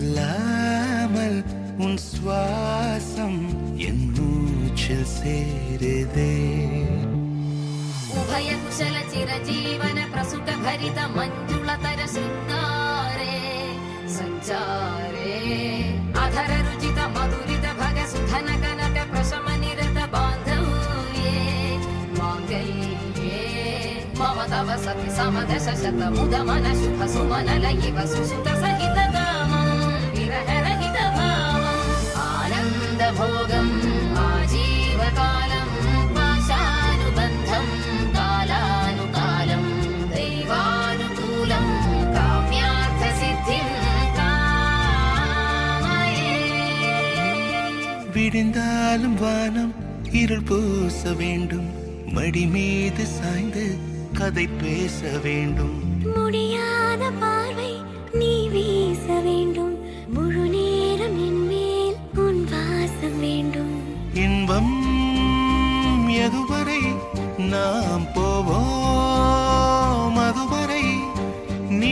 சொல்லாமல் உன் சுவாசம் என் மூச்சில் சேருதே. उभय कुशल चिरजीवन प्रसुख भरित मञ्जुलतर शृङ्गारे सञ्चारे अधर रुचित मधुरित भग सुधन कनक प्रशम निरत बान्धव्ये माङ्गल्ये मम तव सति समदश शत मुद मन शुभ सुमन लयिव सुसुत सहित कामं विरह रहित भावम् आनन्द भोगम् आजीवकालं पाशानुबन्धम् விடிந்தாலும் வானம் இருள் பூச வேண்டும், மடி மீது சாய்ந்து கதை பேச வேண்டும். முடியாத பார்வை நீ வீச வேண்டும், முழு நேரம் என் மேல் உன் வாசம் வேண்டும். இன்பம் எதுவரை நாம் போவோம், அதுவரை நீ